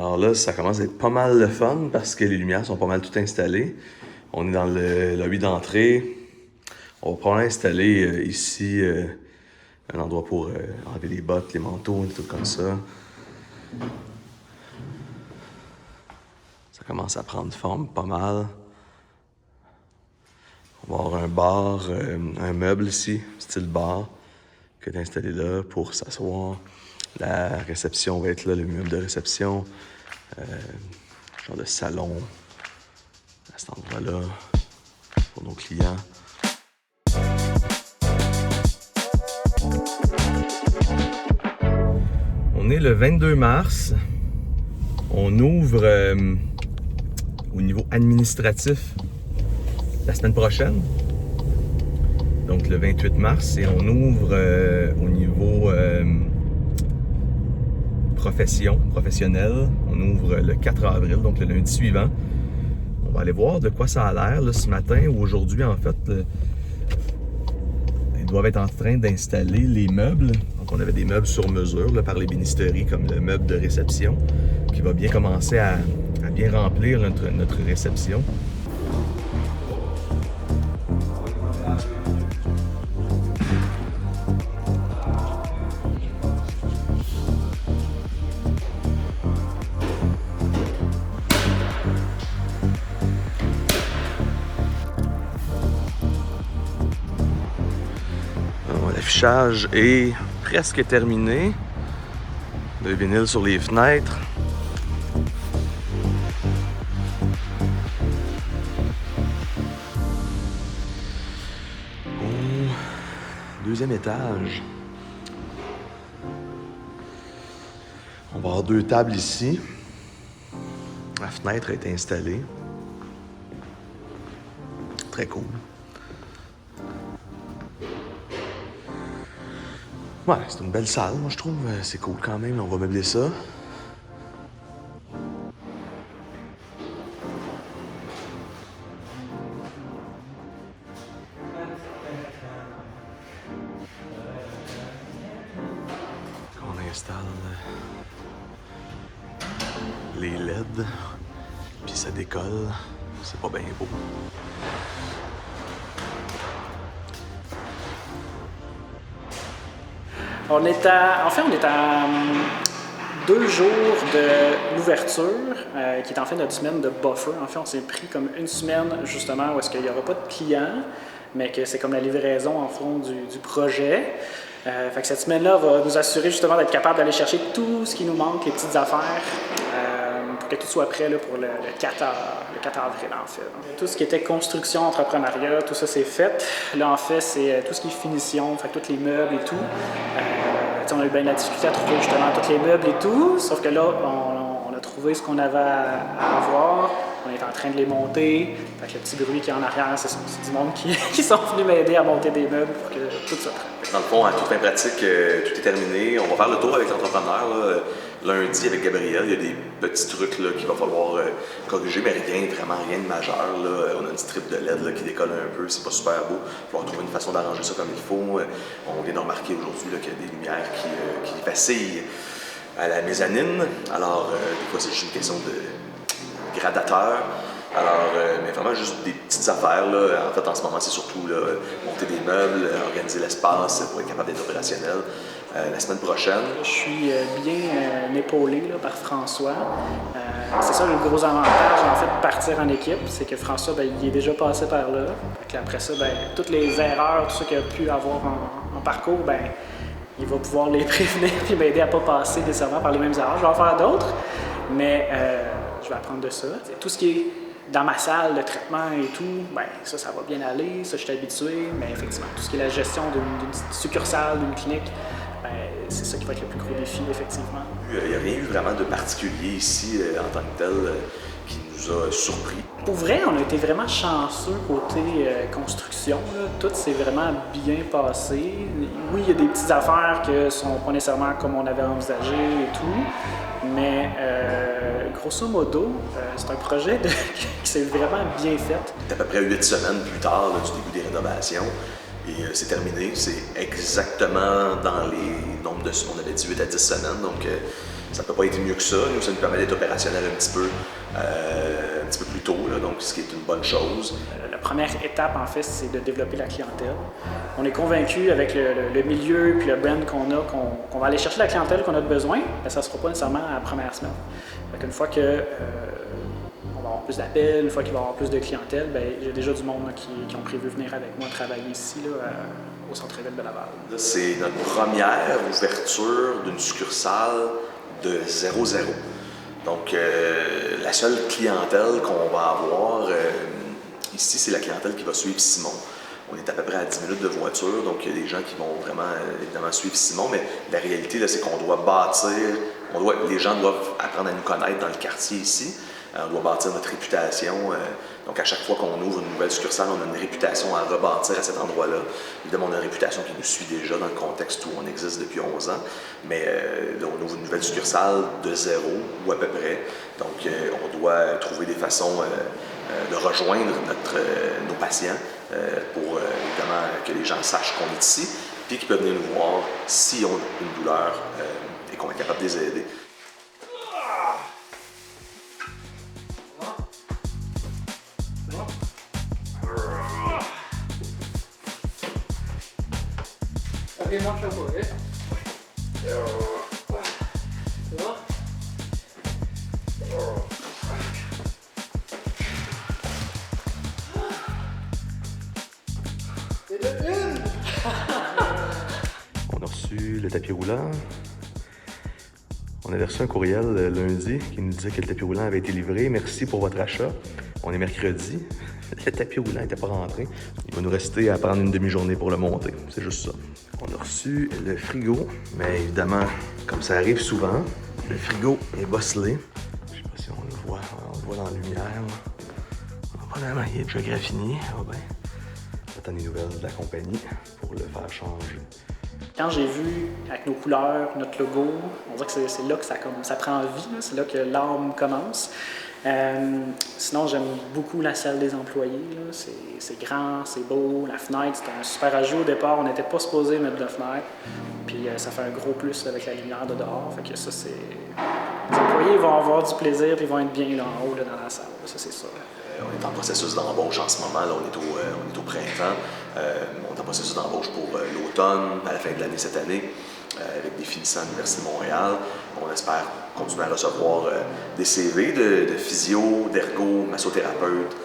Alors là, ça commence à être pas mal le fun parce que les lumières sont pas mal toutes installées. On est dans le lobby d'entrée. On va probablement installer ici un endroit pour enlever les bottes, les manteaux, des trucs comme ça. Ça commence à prendre forme pas mal. On va avoir un bar, un meuble ici, style bar, qui est installé là pour s'asseoir. La réception va être là, le meuble de réception. Genre de salon à cet endroit-là pour nos clients. On est le 22 mars. On ouvre au niveau administratif la semaine prochaine. Donc le 28 mars. Et on ouvre au niveau professionnel. On ouvre le 4 avril, donc le lundi suivant. On va aller voir de quoi ça a l'air là, ce matin ou aujourd'hui en fait. Ils doivent être en train d'installer les meubles. Donc on avait des meubles sur mesure là, par l'ébénisterie comme le meuble de réception qui va bien commencer à bien remplir notre réception. L'affichage est presque terminé. Le vinyle sur les fenêtres. Au deuxième étage. On va avoir 2 tables ici. La fenêtre a été installée. Très cool. Ouais, c'est une belle salle, moi je trouve. C'est cool quand même, on va meubler ça. On installe les LED, puis ça décolle. C'est pas bien beau. On est à 2 jours de l'ouverture, qui est en fait notre semaine de buffer. En fait, on s'est pris comme une semaine justement où est-ce qu'il n'y aura pas de clients, mais que c'est comme la livraison en fond du projet. Fait que cette semaine-là va nous assurer justement d'être capable d'aller chercher tout ce qui nous manque, les petites affaires, pour que tout soit prêt là, pour le 4 avril en fait. Donc, tout ce qui était construction, entrepreneuriat, tout ça c'est fait. Là en fait c'est tout ce qui est finition, fait tous les meubles et tout. On a eu bien la difficulté à trouver justement tous les meubles et tout, sauf que là on a trouvé ce qu'on avait à avoir. On est en train de les monter. Fait que le petit bruit qui est en arrière, c'est du monde qui sont venus m'aider à monter des meubles pour que tout soit prêt. Dans le fond, à toute fin pratique, tout est terminé. On va faire le tour avec l'entrepreneur là, lundi avec Gabriel. Il y a des petits trucs là, qu'il va falloir corriger, mais rien de majeur. Là. On a une strip de LED là, qui décolle un peu, c'est pas super beau. Il va falloir trouver une façon d'arranger ça comme il faut. On vient de remarquer aujourd'hui qu'il y a des lumières qui vacillent à la mezzanine. Alors, des fois, c'est juste une question de gradateur. Alors, mais vraiment juste des petites affaires. Là. En fait, en ce moment, c'est surtout là, monter des meubles, organiser l'espace pour être capable d'être opérationnel. La semaine prochaine. Je suis bien épaulé là, par François. C'est ça le gros avantage en fait de partir en équipe, c'est que François, ben, il est déjà passé par là. Fait après ça, ben, toutes les erreurs, tout ce qu'il a pu avoir en parcours, ben, il va pouvoir les prévenir et m'aider à ne pas passer nécessairement par les mêmes erreurs. Je vais en faire d'autres, mais je vais apprendre de ça. Tout ce qui est dans ma salle de traitement et tout, ben ça va bien aller, ça je suis habitué, mais effectivement, tout ce qui est la gestion d'une succursale, d'une clinique, ben, c'est ça qui va être le plus gros défi, effectivement. Il n'y a rien eu vraiment de particulier ici en tant que tel qui nous a surpris. Pour vrai, on a été vraiment chanceux côté construction. Là. Tout s'est vraiment bien passé. Oui, il y a des petites affaires qui ne sont pas nécessairement comme on avait envisagé et tout, mais grosso modo, c'est un projet qui s'est vraiment bien fait. C'est à peu près 8 semaines plus tard là, du début des rénovations. Et c'est terminé. C'est exactement dans les nombres de... On avait dit 8 à 10 semaines. Donc, Ça ne peut pas être mieux que ça. Nous, ça nous permet d'être opérationnel un petit peu plus tôt, là, donc ce qui est une bonne chose. La première étape, en fait, c'est de développer la clientèle. On est convaincu avec le milieu puis le brand qu'on a qu'on va aller chercher la clientèle qu'on a besoin, mais ça ne sera pas nécessairement à la première semaine. Une fois que on va avoir plus d'appels, une fois qu'il va y avoir plus de clientèle, j'ai déjà du monde là, qui ont prévu venir avec moi travailler ici là, au centre-ville de Laval. C'est notre première ouverture d'une succursale de 0-0. Donc, la seule clientèle qu'on va avoir ici, c'est la clientèle qui va suivre Simon. On est à peu près à 10 minutes de voiture, donc il y a des gens qui vont vraiment, évidemment, suivre Simon, mais la réalité, là, c'est qu'on doit bâtir, les gens doivent apprendre à nous connaître dans le quartier ici. On doit bâtir notre réputation. Donc, à chaque fois qu'on ouvre une nouvelle succursale, on a une réputation à rebâtir à cet endroit-là. Évidemment, on a une réputation qui nous suit déjà dans le contexte où on existe depuis 11 ans. Mais là, on ouvre une nouvelle succursale de 0 ou à peu près. Donc, on doit trouver des façons de rejoindre nos patients pour, évidemment, que les gens sachent qu'on est ici, puis qu'ils peuvent venir nous voir s'ils ont une douleur et qu'on est capable de les aider. Ok, marche un peu, ok? C'est bon? On a reçu le tapis roulant. On avait reçu un courriel lundi qui nous disait que le tapis roulant avait été livré. Merci pour votre achat. On est mercredi. Le tapis roulant n'était pas rentré. Il va nous rester à prendre une demi-journée pour le monter. C'est juste ça. On a reçu le frigo, mais évidemment, comme ça arrive souvent, le frigo est bosselé. Je sais pas si on le voit dans la lumière. On va vraiment, il est déjà graffiné. Ah ben. J'attends des nouvelles de la compagnie pour le faire changer. Quand j'ai vu avec nos couleurs, notre logo, on dirait que c'est là que ça prend vie, c'est là que l'âme commence. Sinon, j'aime beaucoup la salle des employés. C'est grand, c'est beau. La fenêtre, c'était un super ajout au départ. On n'était pas supposé mettre de fenêtre. Puis ça fait un gros plus avec la lumière de dehors. Fait que ça, c'est... Les employés vont avoir du plaisir et vont être bien là, en haut là, dans la salle. Ça, c'est sûr. On est en processus d'embauche en ce moment. Là, on est au printemps. On est en processus d'embauche pour l'automne, à la fin de l'année cette année, avec des finissants à l'Université de Montréal. On espère continuer à recevoir des CV de physio, d'ergo, massothérapeutes,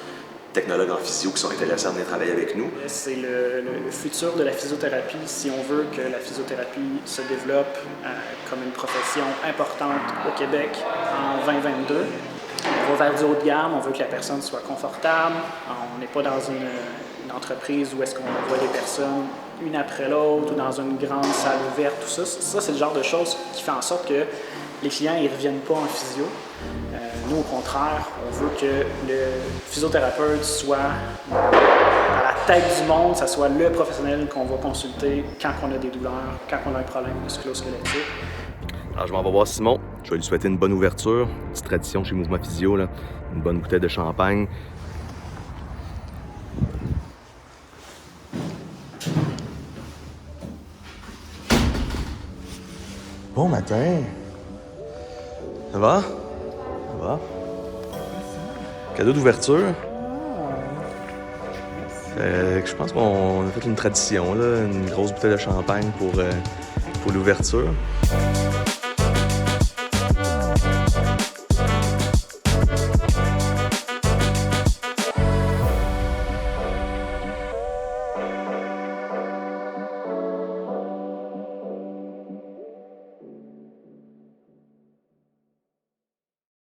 technologues en physio qui sont intéressés à venir travailler avec nous. C'est le futur de la physiothérapie. Si on veut que la physiothérapie se développe comme une profession importante au Québec en 2022, on va vers du haut de gamme, on veut que la personne soit confortable. On n'est pas dans une entreprise où est-ce qu'on voit des personnes une après l'autre ou dans une grande salle ouverte, tout ça. Ça, c'est le genre de choses qui fait en sorte que les clients ne reviennent pas en physio. Nous, au contraire, on veut que le physiothérapeute soit à la tête du monde, ça soit le professionnel qu'on va consulter quand on a des douleurs, quand on a un problème musculo-squelettique. Alors, je m'en vais voir Simon. Je vais lui souhaiter une bonne ouverture. Petite tradition chez Mouvement Physio, là. Une bonne bouteille de champagne. Bon matin. Ça va? Ça va? Cadeau d'ouverture. Je pense qu'on a fait une tradition, là, une grosse bouteille de champagne pour l'ouverture.